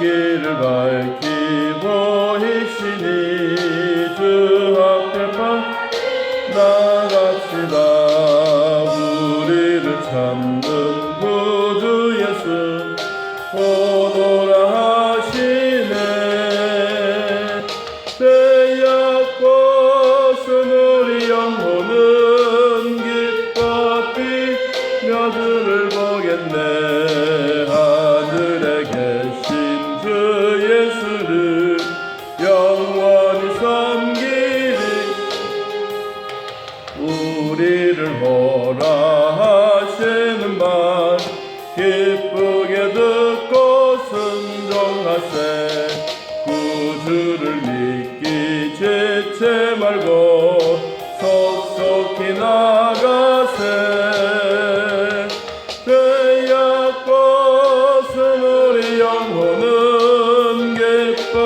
길을 밝히 보이시니 주 앞에 나갑시다. 우리를 참는 구주 예수 오노라 하시네. 죄악벗은 우리 영혼은 기뻐 뛰며 주를 보겠네. 하늘에 계신 주 예수를 영원히 섬기리. 우리를 보라 하시는 말 기쁘게 듣고 순종하세. 구주를 믿기 지체 말고 속속히 나가세. 죄악벗은 우리 영혼은 기뻐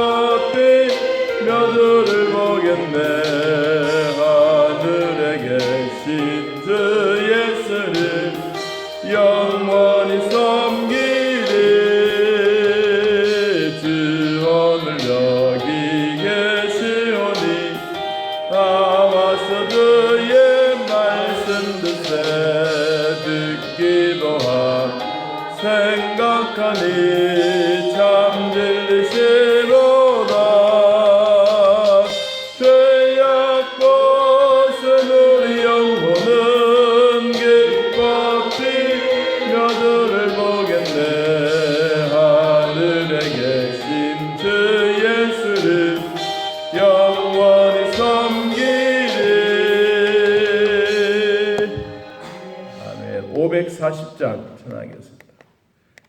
뛰며 주를 보겠네. 하늘에 계신 주 예수를 영원히 섬기리. 주 오늘 여기 계시오니 나와서 주의 말씀 듣세. 듣기도 하고 생각하니 참 진리시로다. 죄악벗은 우리 영혼은 기뻐 뛰며 주를 보겠네. 하늘에 계신 주 예수를 영원히 섬기리. 아멘. 540장 전하겠습니다.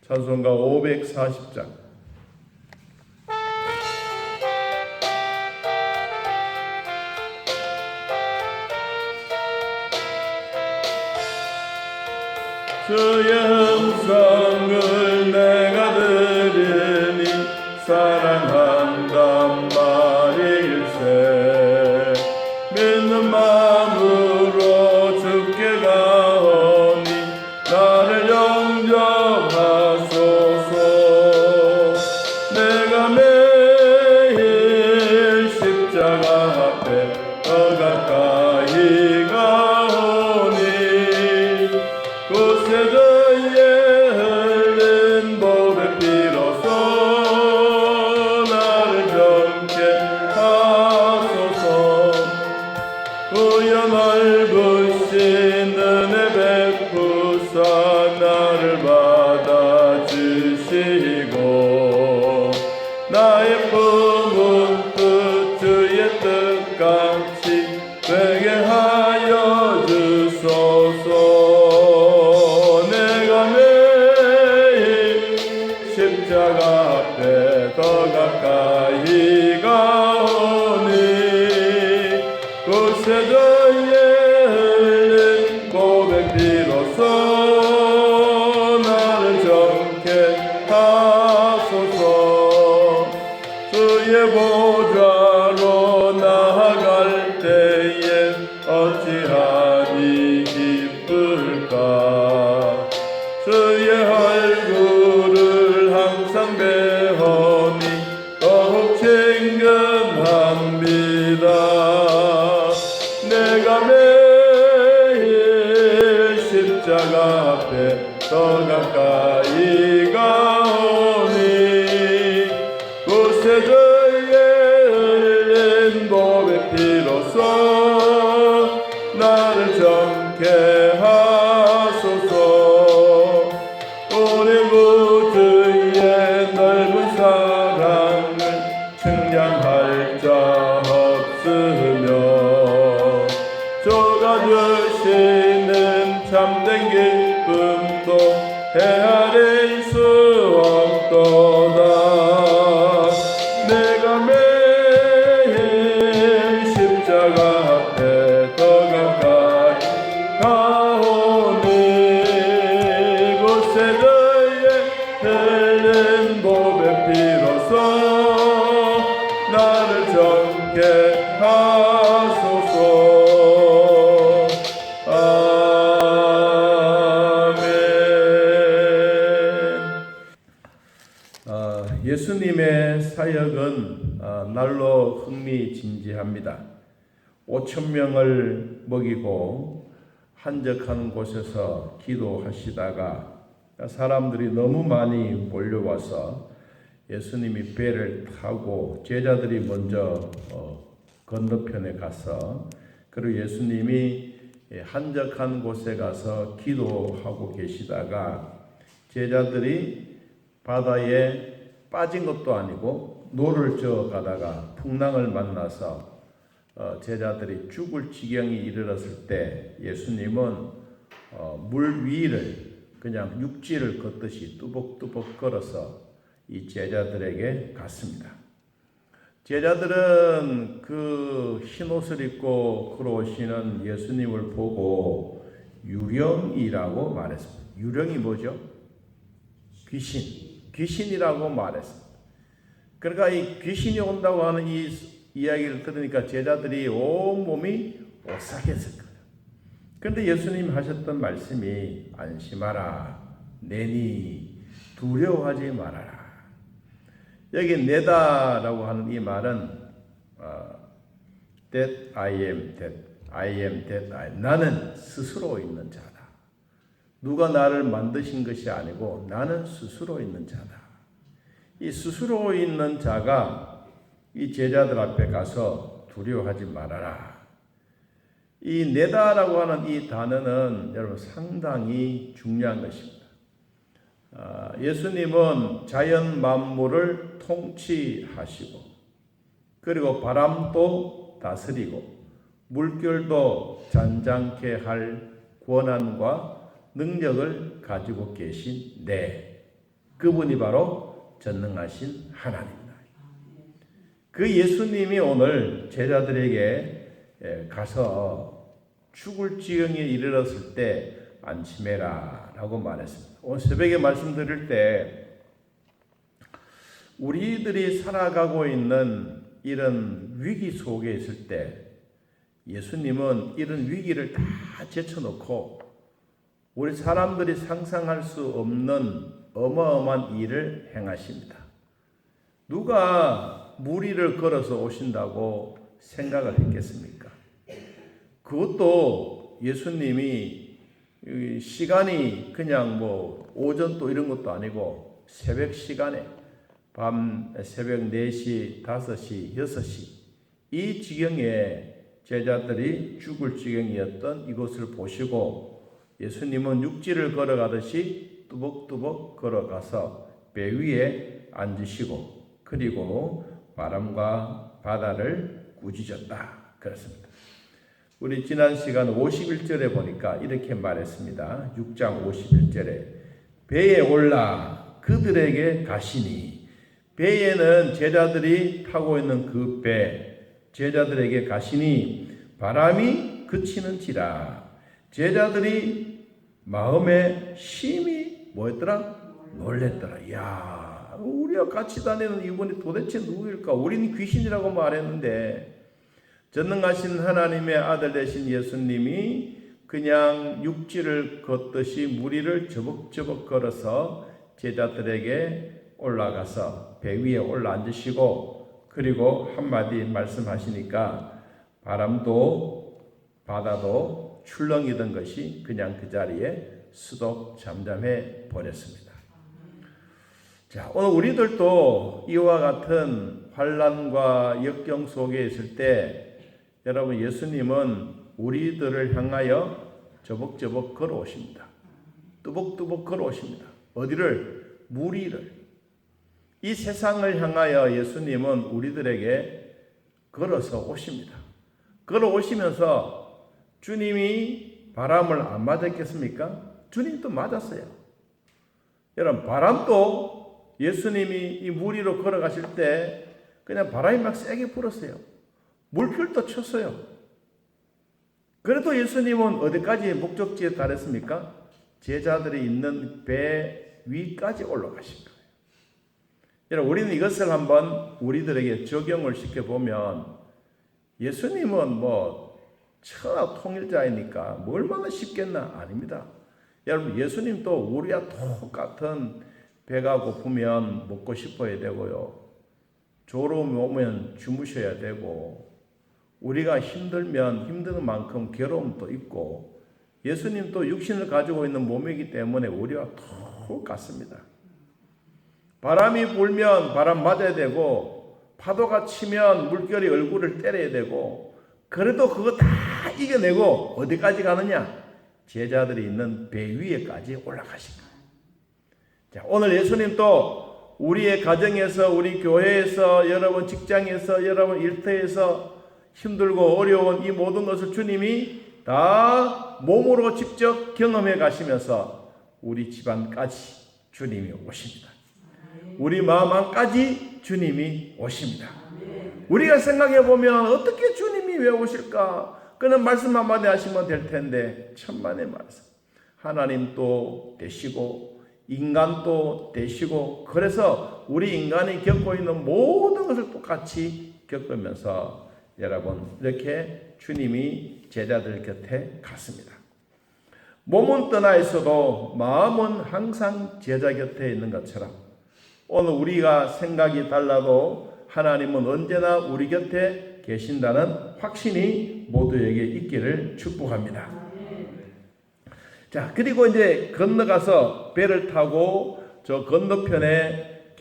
찬송가 540장. 주의 음성을 내가 들으니 사랑한단 말일세. 믿는 마음으로 주께 가오니 나를 영접하소서. 내가 매일 십자가 앞에 더 가까이 가오니 곳에 저의 흘린 보배 피로써 나를 정케 하소서. 부여 넓으신 은혜 베푸사 나를 받아주시고 나의 품은 뜻 주의 뜻같이 되게 하여 주소서. 내가 매일 십자가 앞에 더 가까이 가오니 곳에 저의 흘린 고백 비로소 나를 정케 하소서. 주의 보좌로 나아갈 때에 어찌하니 기쁠까. 주의 얼굴을 항상 배우니 더욱 친근합니다. 내가 매일 십자가 앞에 더 가까이 가오니 곳에 저의 흘린 보배 피로써 나를 정케 하소서. 우리 구주의 넓은 사랑을 측량할 자 없으며 주가 주시는 참된 기쁨도 헤아릴 수 없도다. 내가 매일 십자가 앞에 더 가까이 가오니 곳에 저의 흘린 보배 피로써 나를 정케 하소서. 아멘. 예수님 날로 흥미진진합니다. 5천 명을 먹이고 한적한 곳에서 기도하시다가 사람들이 너무 많이 몰려와서 예수님이 배를 타고 제자들이 먼저 건너편에 가서 그리고 예수님이 한적한 곳에 가서 기도하고 계시다가 제자들이 바다에 빠진 것도 아니고 노를 저어 가다가 풍랑을 만나서 제자들이 죽을 지경이 이르렀을 때 예수님은 물 위를 그냥 육지를 걷듯이 뚜벅뚜벅 걸어서 이 제자들에게 갔습니다. 제자들은 그 흰옷을 입고 걸어오시는 예수님을 보고 유령이라고 말했습니다. 유령이 뭐죠? 귀신이라고 말했습니다. 그러니까 이 귀신이 온다고 하는 이 이야기를 들으니까 제자들이 온몸이 오싹했을 거예요. 그런데 예수님 하셨던 말씀이 안심하라, 내니 두려워하지 말아라. 여기 내다라고 하는 이 말은 that I am that I 나는 스스로 있는 자다. 누가 나를 만드신 것이 아니고 나는 스스로 있는 자다. 이 스스로 있는 자가 이 제자들 앞에 가서 두려워하지 말아라. 이 내다라고 하는 이 단어는 여러분 상당히 중요한 것입니다. 예수님은 자연 만물을 통치하시고 그리고 바람도 다스리고 물결도 잔잔케 할 권한과 능력을 가지고 계신 그분이 바로 전능하신 하나님입니다. 그 예수님이 오늘 제자들에게 가서 죽을 지경에 이르렀을 때 안심해라 라고 말했습니다. 오늘 새벽에 말씀드릴 때 우리들이 살아가고 있는 이런 위기 속에 있을 때 예수님은 이런 위기를 다 제쳐놓고 우리 사람들이 상상할 수 없는 어마어마한 일을 행하십니다. 누가 물 위를 걸어서 오신다고 생각을 했겠습니까? 그것도 예수님이 시간이 그냥 뭐 오전 또 이런 것도 아니고 새벽 시간에 새벽 4시, 5시, 6시 이 지경에 제자들이 죽을 지경이었던 이것을 보시고 예수님은 육지를 걸어가듯이 뚜벅뚜벅 걸어가서 배 위에 앉으시고 그리고 바람과 바다를 꾸짖었다. 그렇습니다. 우리 지난 시간 51절에 보니까 이렇게 말했습니다. 6장 51절에 배에 올라 그들에게 가시니 배에는 제자들이 타고 있는 그 제자들에게 가시니 바람이 그치는지라 제자들이 마음에 심히 뭐였더라? 놀랬더라. 야, 우리와 같이 다니는 이분이 도대체 누구일까? 우리는 귀신이라고 말했는데 전능하신 하나님의 아들 되신 예수님이 그냥 육지를 걷듯이 물 위를 저벅저벅 걸어서 제자들에게 올라가서 배 위에 올라앉으시고 그리고 한마디 말씀하시니까 바람도 바다도 출렁이던 것이 그냥 그 자리에 수독 잠잠해 버렸습니다. 자, 오늘 우리들도 이와 같은 환난과 역경 속에 있을 때 여러분 예수님은 우리들을 향하여 저벅저벅 걸어오십니다. 뚜벅뚜벅 걸어오십니다. 어디를? 물 위를. 이 세상을 향하여 예수님은 우리들에게 걸어서 오십니다. 걸어오시면서 주님이 바람을 안 맞았겠습니까? 주님도 맞았어요. 여러분 바람도 예수님이 이 물 위로 걸어가실 때 그냥 바람이 막 세게 불었어요. 물결도 쳤어요. 그래도 예수님은 어디까지 목적지에 달했습니까? 제자들이 있는 배 위까지 올라가신 거예요. 여러분 우리는 이것을 한번 우리들에게 적용을 시켜보면 예수님은 뭐 천하 통일자이니까 뭐 얼마나 쉽겠나? 아닙니다. 여러분 예수님도 우리와 똑같은 배가 고프면 먹고 싶어야 되고요. 졸음이 오면 주무셔야 되고, 우리가 힘들면 힘든 만큼 괴로움도 있고, 예수님도 육신을 가지고 있는 몸이기 때문에 우리와 똑같습니다. 바람이 불면 바람 맞아야 되고, 파도가 치면 물결이 얼굴을 때려야 되고, 그래도 그거 다 이겨내고 어디까지 가느냐? 제자들이 있는 배 위에까지 올라가신 거예요. 자, 오늘 예수님도 우리의 가정에서, 우리 교회에서, 여러분 직장에서, 여러분 일터에서 힘들고 어려운 이 모든 것을 주님이 다 몸으로 직접 경험해 가시면서 우리 집안까지 주님이 오십니다. 우리 마음 안까지 주님이 오십니다. 우리가 생각해 보면 어떻게 주님이 왜 오실까? 그는 말씀 한마디 하시면 될 텐데, 천만의 말씀. 하나님도 되시고 인간도 되시고, 그래서 우리 인간이 겪고 있는 모든 것을 똑같이 겪으면서 여러분 이렇게 주님이 제자들 곁에 갔습니다. 몸은 떠나 있어도 마음은 항상 제자 곁에 있는 것처럼, 오늘 우리가 생각이 달라도 하나님은 언제나 우리 곁에 계신다는 확신이 모두에게 있기를 축복합니다. 자, 그리고 이제 건너가서 배를 타고 저 건너편에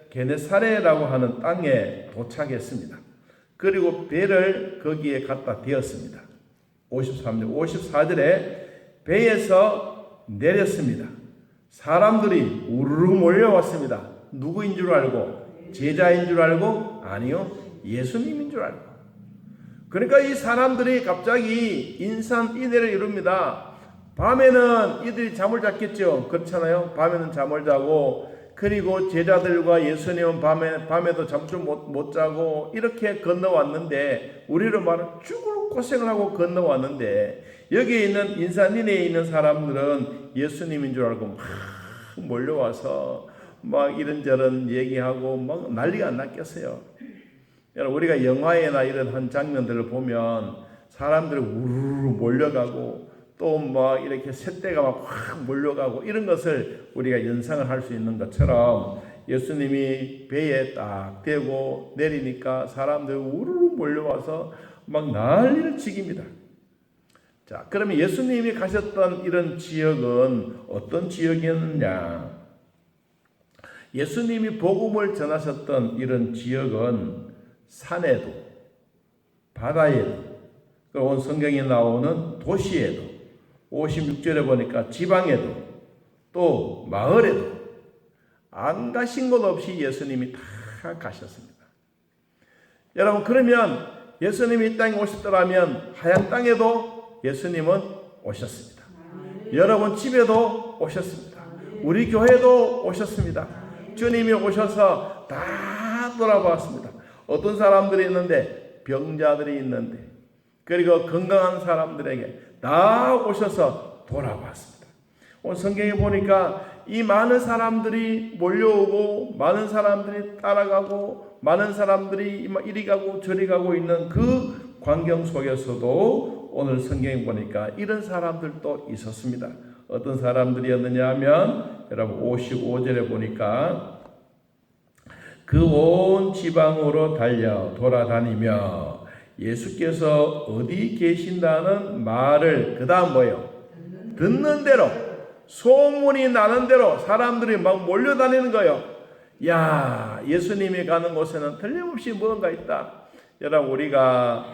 게네사레라고 하는 땅에 도착했습니다. 그리고 배를 거기에 갖다 대었습니다. 54절에 배에서 내렸습니다. 사람들이 우르르 몰려왔습니다. 누구인 줄 알고? 제자인 줄 알고? 아니요, 예수님인 줄 알고. 그러니까 이 사람들이 갑자기 인산인해를 이룹니다. 밤에는 이들이 잠을 잤겠죠. 그렇잖아요. 밤에는 잠을 자고, 그리고 제자들과 예수님은 밤에도 잠을 못 자고 이렇게 건너왔는데, 우리로 말하면 죽을 고생을 하고 건너왔는데, 여기에 있는 인산인해에 있는 사람들은 예수님인 줄 알고 막 몰려와서 막 이런저런 얘기하고 막 난리가 안 났겠어요. 여러분, 우리가 영화에나 이런 한 장면들을 보면 사람들이 우르르 몰려가고 또 막 이렇게 새떼가 막 확 몰려가고 이런 것을 우리가 연상을 할 수 있는 것처럼, 예수님이 배에 딱 대고 내리니까 사람들이 우르르 몰려와서 막 난리를 치깁니다. 자, 그러면 예수님이 가셨던 이런 지역은 어떤 지역이었느냐? 예수님이 복음을 전하셨던 이런 지역은 산에도, 바다에도, 오늘 성경에 나오는 도시에도, 56절에 보니까 지방에도, 또 마을에도 안 가신 곳 없이 예수님이 다 가셨습니다. 여러분, 그러면 예수님이 이 땅에 오셨더라면 하얀 땅에도 예수님은 오셨습니다. 여러분 집에도 오셨습니다. 우리 교회도 오셨습니다. 주님이 오셔서 다 돌아보았습니다. 어떤 사람들이 있는데, 병자들이 있는데, 그리고 건강한 사람들에게 다 오셔서 돌아봤습니다. 오늘 성경에 보니까 이 많은 사람들이 몰려오고, 많은 사람들이 따라가고, 많은 사람들이 이리 가고 저리 가고 있는 그 광경 속에서도 오늘 성경에 보니까 이런 사람들도 있었습니다. 어떤 사람들이었느냐 하면, 여러분 55절에 보니까 그 온 지방으로 달려 돌아다니며 예수께서 어디 계신다는 말을, 그 다음 뭐예요? 듣는 대로, 소문이 나는 대로 사람들이 막 몰려다니는 거예요. 야, 예수님이 가는 곳에는 틀림없이 뭔가 있다. 여러분, 우리가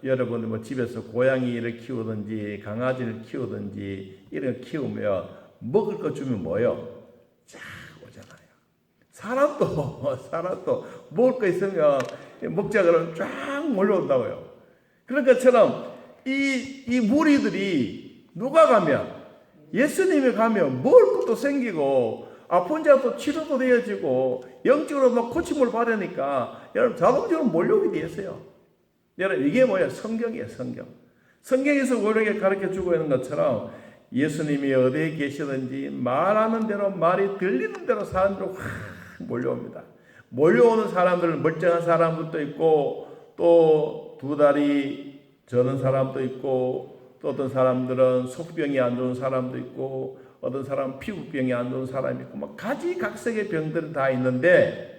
여러분 뭐 집에서 고양이를 키우든지 강아지를 키우든지 이런 거 키우면 먹을 거 주면 뭐요? 쫙 오잖아요. 사람도 먹을 거 있으면 먹자 그러면 쫙 몰려온다고요. 그런 것처럼 이 무리들이 누가 가면, 예수님이 가면 먹을 것도 생기고 아픈 자도 치료도 되어지고 영적으로 막 고침을 받으니까 여러분 자동적으로 몰려오게 되어 있어요. 여러분, 이게 뭐예요? 성경이에요, 성경. 성경에서 우리에게 가르쳐 주고 있는 것처럼 예수님이 어디에 계시든지 말하는 대로, 말이 들리는 대로 사람들이 확 몰려옵니다. 몰려오는 사람들은 멀쩡한 사람들도 있고, 또 두 다리 저는 사람도 있고, 또 어떤 사람들은 속병이 안 좋은 사람도 있고, 어떤 사람은 피부병이 안 좋은 사람이 있고, 막 가지각색의 병들은 다 있는데,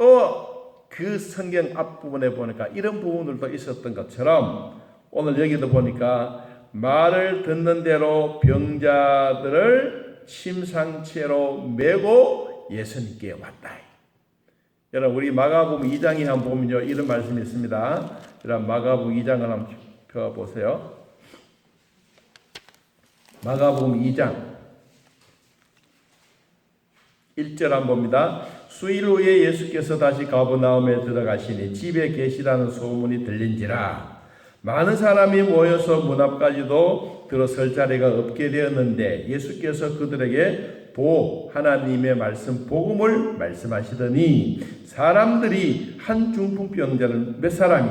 또 그 성경 앞부분에 보니까 이런 부분들도 있었던 것처럼 오늘 여기도 보니까 말을 듣는 대로 병자들을 침상채로 메고 예수님께 왔다. 여러분 우리 마가복음 2장에 한번 보면요 이런 말씀이 있습니다. 여러분 마가복음 2장을 한번 펴보세요. 마가복음 2장 1절 한번 봅니다. 수일 후에 예수께서 다시 가버나움에 들어가시니 집에 계시다는 소문이 들린지라 많은 사람이 모여서 문 앞까지도 들어설 자리가 없게 되었는데 예수께서 그들에게 하나님의 말씀 복음을 말씀하시더니 사람들이 한 중풍병자를 몇 사람이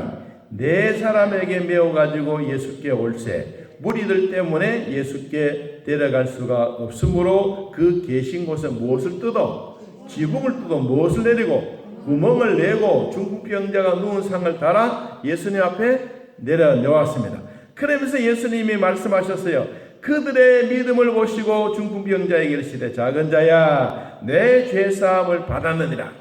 4사람에게 메어 가지고 예수께 올세 무리들 때문에 예수께 데려갈 수가 없으므로 그 계신 곳에 무엇을 뜯어 지붕을 뜯어 무엇을 내리고 구멍을 내고 중풍병자가 누운 상을 달아 예수님 앞에 내려놓았습니다. 그러면서 예수님이 말씀하셨어요. 그들의 믿음을 보시고 중풍병자에게 이르시되 작은 자야 내 죄사함을 받았느니라.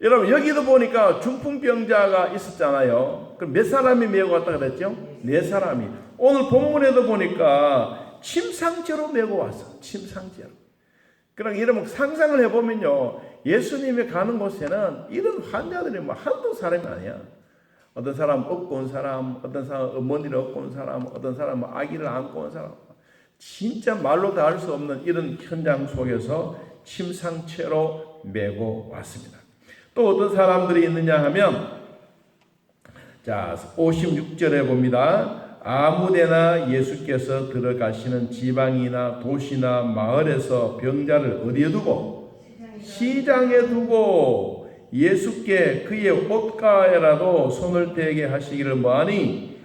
여러분 여기도 보니까 중풍병자가 있었잖아요. 그럼 몇 사람이 메고 왔다 그랬죠? 4사람이. 오늘 본문에도 보니까 침상째로 메고 왔어. 침상째로. 그럼 여러분 상상을 해보면요 예수님이 가는 곳에는 이런 환자들이 뭐 한두 사람이 아니야. 어떤 사람 업고 온 사람, 어떤 사람 어머니를 업고 온 사람, 어떤 사람 아기를 안고 온 사람, 진짜 말로 다 할 수 없는 이런 현장 속에서 침상채로 메고 왔습니다. 또 어떤 사람들이 있느냐 하면 자 56절에 봅니다. 아무데나 예수께서 들어가시는 지방이나 도시나 마을에서 병자를 어디에 두고 시장에 두고 예수께 그의 옷가에라도 손을 대게 하시기를 뭐하니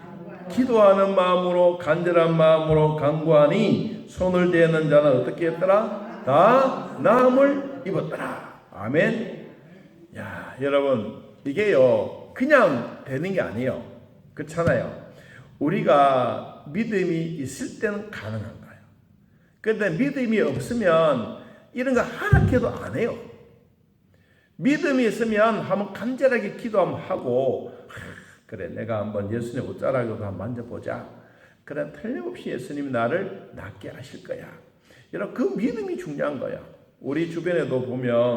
기도하는 마음으로 간절한 마음으로 간구하니 손을 대는 자는 어떻게 했더라? 다 나음을 입었더라. 아멘. 야 여러분 이게요 그냥 되는 게 아니에요. 그렇잖아요. 우리가 믿음이 있을 때는 가능한 거예요. 그런데 믿음이 없으면 이런 거 하락해도 안 해요. 믿음이 있으면 한번 간절하게 기도 한번 하고 그래 내가 한번 예수님 옷자락으로 한번 만져보자. 그래 틀림없이 예수님이 나를 낫게 하실 거야. 여러분 그 믿음이 중요한 거야. 우리 주변에도 보면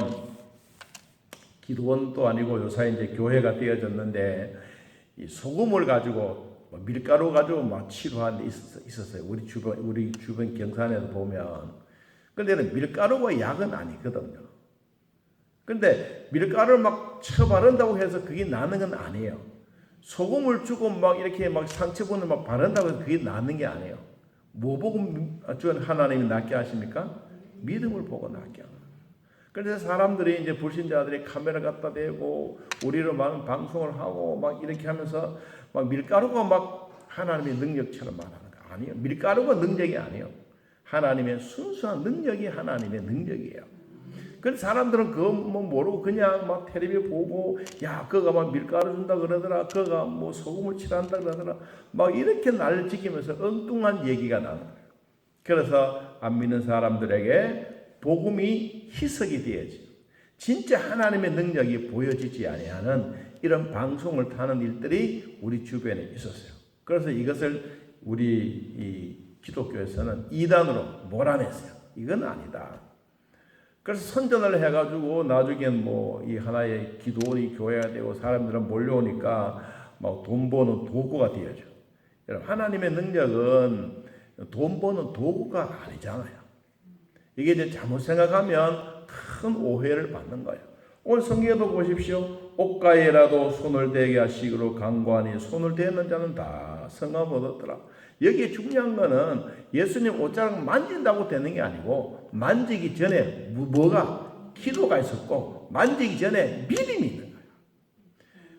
기도원도 아니고 요새 이제 교회가 되어졌는데 이 소금을 가지고 밀가루 가지고 막 치료하는 데 있었어요. 우리 주변 경산에도 보면. 근데 밀가루가 약은 아니거든요. 근데 밀가루를 막 쳐바른다고 해서 그게 나는 건 아니에요. 소금을 주고 막 이렇게 막 상처분을 막 바른다고 해서 그게 나는 게 아니에요. 뭐 보고 하나님이 낫게 하십니까? 믿음을 보고 낫게 하는. 그래서 사람들이 이제 불신자들이 카메라 갖다 대고 우리로 많은 방송을 하고 막 이렇게 하면서 막 밀가루가 막 하나님의 능력처럼 말하는 거 아니에요. 밀가루가 능력이 아니에요. 하나님의 순수한 능력이 하나님의 능력이에요. 그래서 사람들은 그거 뭐 모르고 그냥 막 텔레비 보고 야 그거가 막 밀가루 준다 그러더라. 그거가 뭐 소금을 칠한다 그러더라. 막 이렇게 날를 지키면서 엉뚱한 얘기가 나는 거예요. 그래서 안 믿는 사람들에게 복음이 희석이 되어지. 진짜 하나님의 능력이 보여지지 아니하는 이런 방송을 타는 일들이 우리 주변에 있었어요. 그래서 이것을 우리 이 기독교에서는 이단으로 몰아냈어요. 이건 아니다. 그래서 선전을 해가지고 나중엔 뭐 이 하나의 기도원이 교회가 되고 사람들은 몰려오니까 막 돈 버는 도구가 되어져. 여러분 하나님의 능력은 돈 버는 도구가 아니잖아요. 이게 이제 잘못 생각하면 큰 오해를 받는 거예요. 오늘 성경에도 보십시오. 옷가에라도 손을 대게 하시기로 간구하니 손을 대는 자는 다 성함 얻었더라. 여기에 중요한 거는 예수님 옷자락 만진다고 되는 게 아니고 만지기 전에 뭐가 기도가 있었고 만지기 전에 믿음이 있는 거예요.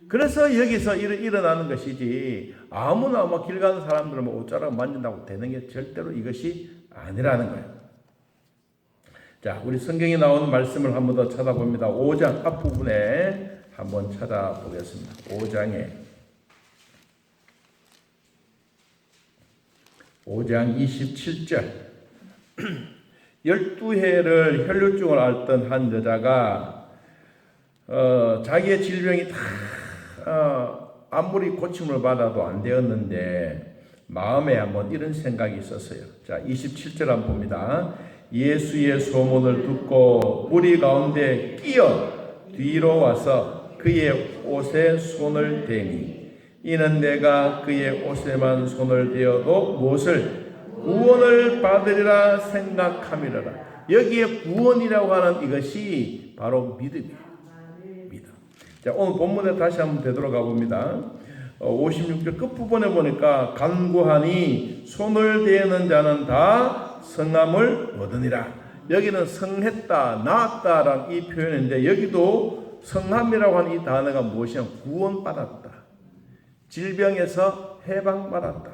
그래서 여기서 일어나는 것이지 아무나 뭐 길 가는 사람들은 뭐 옷자락 만진다고 되는 게 절대로 이것이 아니라는 거예요. 자, 우리 성경에 나오는 말씀을 한 번 더 찾아봅니다. 5장 앞부분에 한번 찾아보겠습니다. 5장 27절 12해를 혈류증을 앓던 한 여자가 자기의 질병이 다 아무리 고침을 받아도 안 되었는데 마음에 한번 이런 생각이 있었어요. 자, 27절 한번 봅니다. 예수의 소문을 듣고 무리 가운데 끼어 뒤로 와서 그의 옷에 손을 대니 이는 내가 그의 옷에만 손을 대어도 무엇을 구원을 받으리라 생각함이라. 여기에 구원이라고 하는 이것이 바로 믿음이에요. 믿음. 자, 오늘 본문에 다시 한번 되돌아가 봅니다. 56절 끝부분에 보니까 간구하니 손을 대는 자는 다 성함을 얻으니라. 여기는 성했다, 나았다라는 이 표현인데 여기도 성함이라고 하는 이 단어가 무엇이냐? 구원받았다. 질병에서 해방받았다.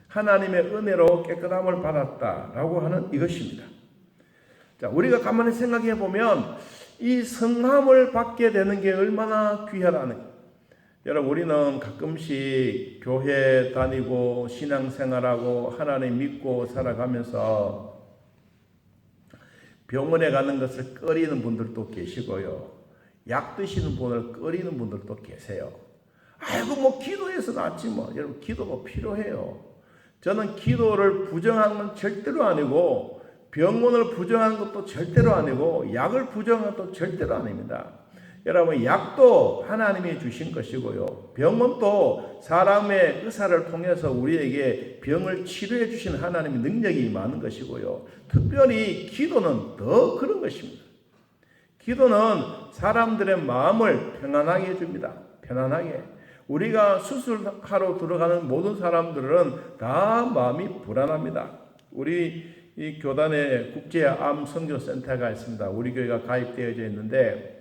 하나님의 은혜로 깨끗함을 받았다라고 하는 이것입니다. 자, 우리가 가만히 생각해 보면 이 성함을 받게 되는 게 얼마나 귀하다는 거예요. 여러분, 우리는 가끔씩 교회 다니고 신앙생활하고 하나님 믿고 살아가면서 병원에 가는 것을 꺼리는 분들도 계시고요. 약 드시는 분을 꺼리는 분들도 계세요. 아이고 뭐 기도해서 낫지 뭐. 여러분, 기도가 필요해요. 저는 기도를 부정하는 건 절대로 아니고 병원을 부정하는 것도 절대로 아니고 약을 부정하는 것도 절대로 아닙니다. 여러분, 약도 하나님이 주신 것이고요. 병원도 사람의 의사를 통해서 우리에게 병을 치료해 주시는 하나님의 능력이 많은 것이고요. 특별히 기도는 더 그런 것입니다. 기도는 사람들의 마음을 편안하게 해줍니다. 편안하게. 우리가 수술하러 들어가는 모든 사람들은 다 마음이 불안합니다. 우리 이 교단에 국제암 선교센터가 있습니다. 우리 교회가 가입되어져 있는데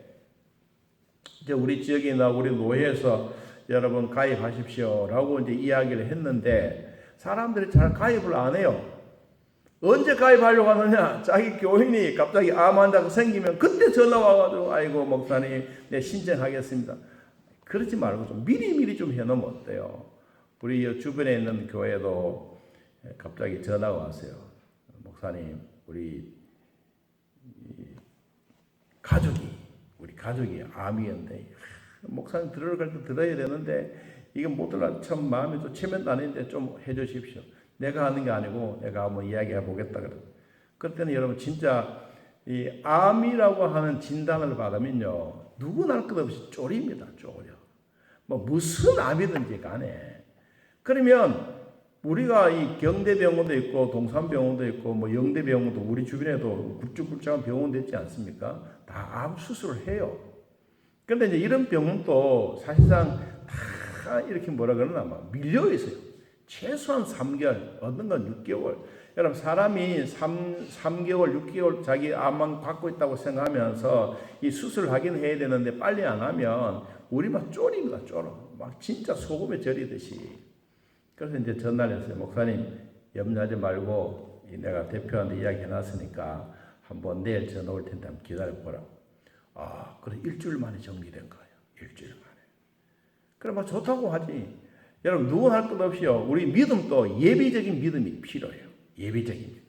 이제 우리 지역이나 우리 노회에서 여러분 가입하십시오라고 이제 이야기를 했는데 사람들이 잘 가입을 안 해요. 언제 가입하려고 하느냐? 자기 교인이 갑자기 암 환자가 생기면 그때 전화 와가지고 아이고 목사님 네 신청하겠습니다. 그러지 말고 좀 미리미리 좀 해놓으면 어때요? 우리 주변에 있는 교회도 갑자기 전화가 왔어요. 목사님, 우리 가족이 암이었는데 목사님 들어갈 때 들어야 되는데 이게 못 들어 참 마음이 좀 체면단인데 좀 해주십시오. 내가 하는 게 아니고 내가 한번 이야기해 보겠다 그래. 그때는 여러분 진짜 이 암이라고 하는 진단을 받으면요 누구나 할 것 없이 쫄입니다. 쫄려. 뭐 무슨 암이든지 간에. 그러면 우리가 이 경대병원도 있고 동산병원도 있고 뭐 영대병원도 우리 주변에도 굵직굵직한 병원도 있지 않습니까? 다 암 수술을 해요. 그런데 이제 이런 병원도 사실상 다 이렇게 뭐라 그러나 막 밀려 있어요. 최소한 3개월, 어떤 건 6개월. 여러분 사람이 3개월, 6개월 자기 암만 갖고 있다고 생각하면서 이 수술을 하긴 해야 되는데 빨리 안 하면 우리 막 쫄입니다. 쫄어. 막 진짜 소금에 절이듯이. 그래서 이제 전화를 했어요. 목사님 염려하지 말고 내가 대표한테 이야기 해놨으니까 한번 내일 전화 올 텐데 한번 기다려보라. 아, 그래 일주일 만에 정리된 거예요. 일주일 만에. 그래 막 좋다고 하지. 여러분 누군 할 것 없이요. 우리 믿음도 예비적인 믿음이 필요해요. 예비적인 믿음.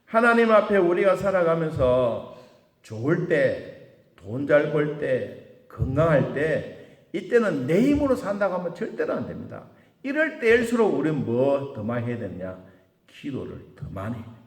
하나님 앞에 우리가 살아가면서 좋을 때, 돈 잘 벌 때, 건강할 때 이때는 내 힘으로 산다고 하면 절대로 안 됩니다. 이럴 때일수록 우리는 뭐 더 많이 해야 되냐? 기도를 더 많이 해야 됩니다.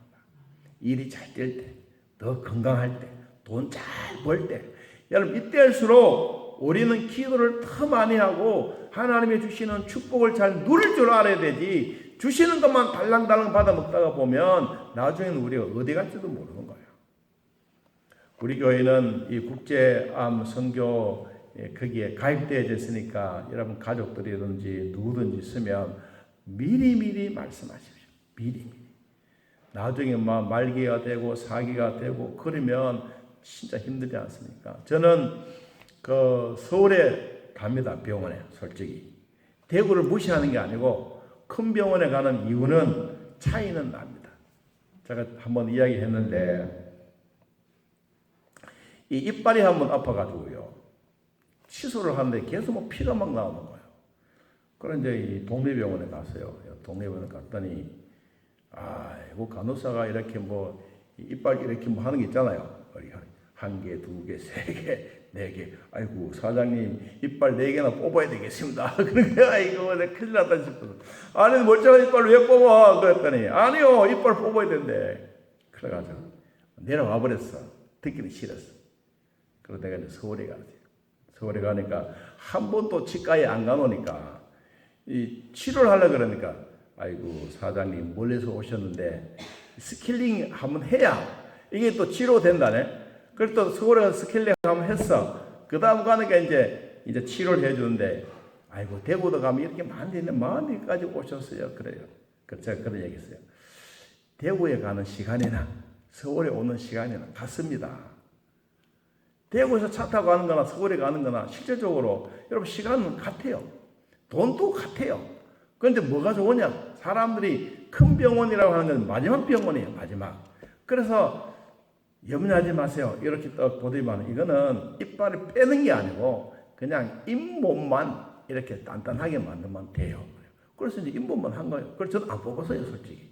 일이 잘 될 때, 더 건강할 때, 돈 잘 벌 때. 여러분 이때일수록 우리는 기도를 더 많이 하고 하나님이 주시는 축복을 잘 누릴 줄 알아야 되지. 주시는 것만 달랑달랑 받아 먹다가 보면 나중에는 우리가 어디 갈지도 모르는 거예요. 우리 교회는 이 국제암 선교 거기에 가입되어 있으니까 여러분 가족들이든지 누구든지 있으면 미리미리 말씀하십시오. 미리미리. 나중에 막 말기가 되고 사기가 되고 그러면 진짜 힘들지 않습니까? 저는 그 서울에 갑니다. 병원에 솔직히. 대구를 무시하는 게 아니고 큰 병원에 가는 이유는 차이는 납니다. 제가 한번 이야기했는데 이 이빨이 한번 아파가지고요. 시술을 하는데 계속 뭐 피가 막 나오는 거예요. 그런데 이 동네병원에 갔어요. 동네병원에 갔더니 아이고 간호사가 이렇게 뭐 이빨 이렇게 뭐 하는 게 있잖아요. 한 개, 두 개, 세 개, 4개. 아이고 사장님 이빨 4개나 뽑아야 되겠습니다. 그러니까 아이고 내가 큰일 났다 싶어서 아니 멀쩡한 이빨 왜 뽑아? 그랬더니 아니요 이빨 뽑아야 된대. 그래가지고 내려와 버렸어. 듣기는 싫었어. 그래서 내가 이제 서울에 가지. 서울에 가니까 한 번도 치과에 안 가노니까 이 치료를 하려고 그러니까 아이고 사장님 멀리서 오셨는데 스케일링 한번 해야 이게 또 치료된다네. 그래서 또 서울에 가서 스케일링 한번 했어. 그 다음 가니까 이제 치료를 해주는데 아이고 대구도 가면 이렇게 많은 데까지 오셨어요. 그래요. 그래서 제가 그런 얘기 했어요. 대구에 가는 시간이나 서울에 오는 시간이나 같습니다. 대구에서 차 타고 가는 거나 서울에 가는 거나 실제적으로 여러분 시간은 같아요. 돈도 같아요. 그런데 뭐가 좋으냐? 사람들이 큰 병원이라고 하는 건 마지막 병원이에요. 마지막. 그래서 염려하지 마세요. 이렇게 딱 보더니만 이거는 이빨을 빼는 게 아니고 그냥 잇몸만 이렇게 단단하게 만들면 돼요. 그래서 이제 잇몸만 한 거예요. 그래서 저는 안 뽑았어요, 솔직히.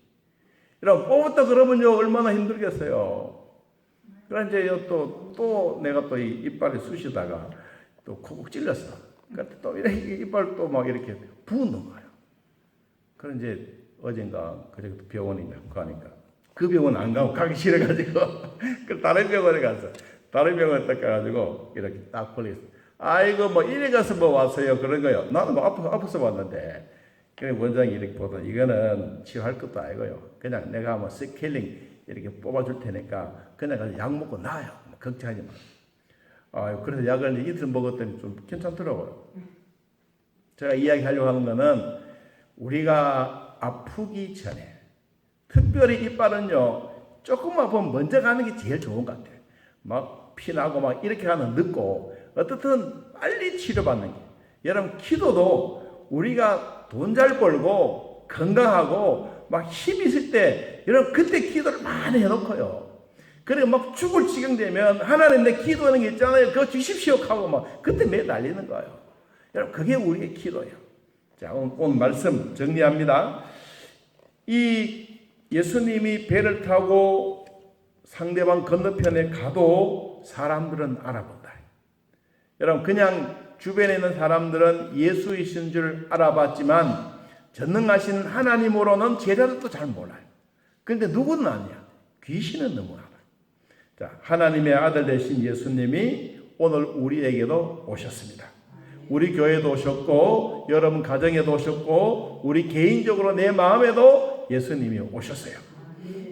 여러분 뽑았다 그러면요 얼마나 힘들겠어요. 그래 이제 또 내가 또 이 이빨에 쑤시다가 또 콕콕 찔렸어. 그러니까 또 이렇게 이빨 또 막 이렇게 부은 거예요. 그래 이제 어젠가 그저께 병원에 가니까 그 병원 안 가고 가기 싫어가지고 그 다른 병원에 갔어. 다른 병원에 딱 가가지고 이렇게 딱 벌렸어. 아이고 뭐 이래 가서 뭐 왔어요 그런 거요. 나는 뭐 아파서 왔는데 그래 원장이 이렇게 보더니 이거는 치료할 것도 아니고요. 그냥 내가 뭐 스케일링 이렇게 뽑아줄 테니까 그냥 가서 약 먹고 나아요. 뭐 걱정하지 마. 그래서 약을 이틀 먹었더니 좀 괜찮더라고요. 제가 이야기하려고 하는 거는 우리가 아프기 전에 특별히 이빨은요 조금 아프면 먼저 가는 게 제일 좋은 것 같아요. 막 피나고 막 이렇게 가면 늦고 어떻든 빨리 치료받는 게. 여러분 기도도 우리가 돈 잘 벌고 건강하고 막 힘 있을 때 여러분 그때 기도를 많이 해놓고요. 그래 막 죽을 지경 되면 하나님 내 기도하는 게 있잖아요. 그거 주십시오 하고 막 그때 매 날리는 거예요. 여러분 그게 우리의 기도예요. 자 오늘 말씀 정리합니다. 이 예수님이 배를 타고 상대방 건너편에 가도 사람들은 알아본다. 여러분 그냥 주변에 있는 사람들은 예수이신 줄 알아봤지만 전능하신 하나님으로는 제자들도 잘 몰라요. 그런데 누구는 아니야. 귀신은 너무 알아요. 자, 하나님의 아들 되신 예수님이 오늘 우리에게도 오셨습니다. 우리 교회도 오셨고 여러분 가정에도 오셨고 우리 개인적으로 내 마음에도 예수님이 오셨어요.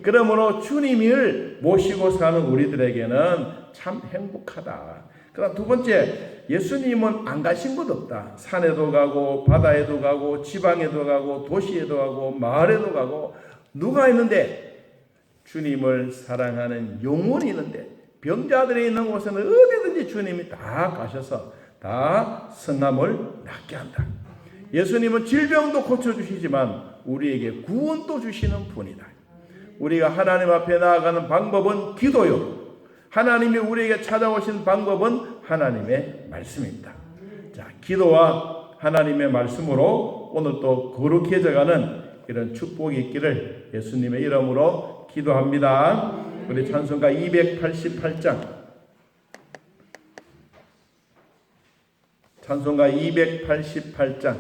그러므로 주님을 모시고 사는 우리들에게는 참 행복하다. 그다음 두 번째, 예수님은 안 가신 곳 없다. 산에도 가고 바다에도 가고 지방에도 가고 도시에도 가고 마을에도 가고 누가 있는데 주님을 사랑하는 영혼이 있는데 병자들이 있는 곳에는 어디든지 주님이 다 가셔서 다 성함을 낫게 한다. 예수님은 질병도 고쳐주시지만 우리에게 구원도 주시는 분이다. 우리가 하나님 앞에 나아가는 방법은 기도요. 하나님이 우리에게 찾아오신 방법은 하나님의 말씀입니다. 자, 기도와 하나님의 말씀으로 오늘 또 거룩해져가는 이런 축복이 있기를 예수님의 이름으로 기도합니다. 우리 찬송가 288장. 찬송가 288장.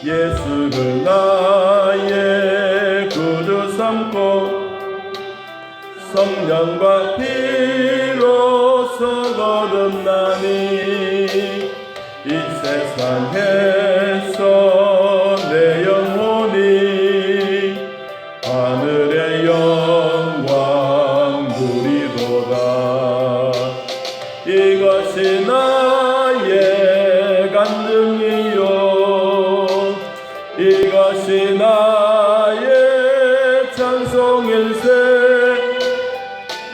예수를 나의 구주 삼고 성령과 피로서 거듭나니 이 세상에서 내 영혼이 하늘의 영광 누리도다. 이것이 나의 간증이요 이것이 나의 찬송일세.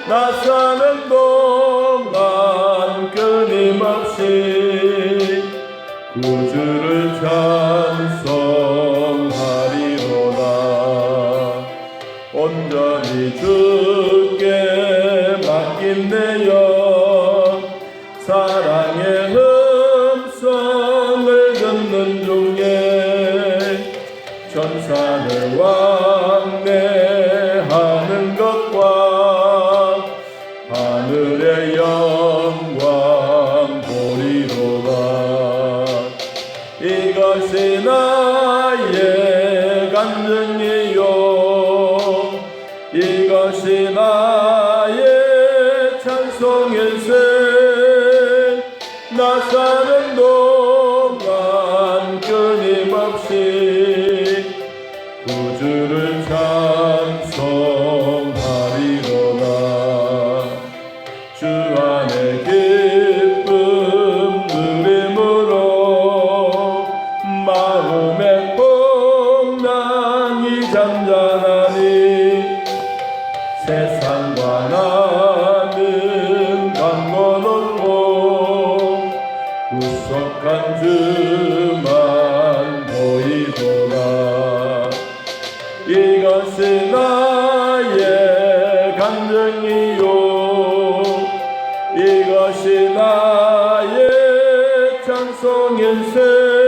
나 사는 동안 끊임없이 구주를 찬송하리로다. 온전히 주께 맡긴 내 영 사랑의 흠성 산을 왕래하는 것과 하늘의 영광 보리로다. 이것이 나의 간증이요 이것이 나의 찬송일세. 나 사는 동안 끊임없이 구주를 찬송하리로다. 주 안에 기쁨 누림으로 마음의 풍랑이 잠잠하니 세상과 나는 강건없고 구속한 주만 보이도다. 이것이 나의 간증이요 이것이 나의 찬송일세.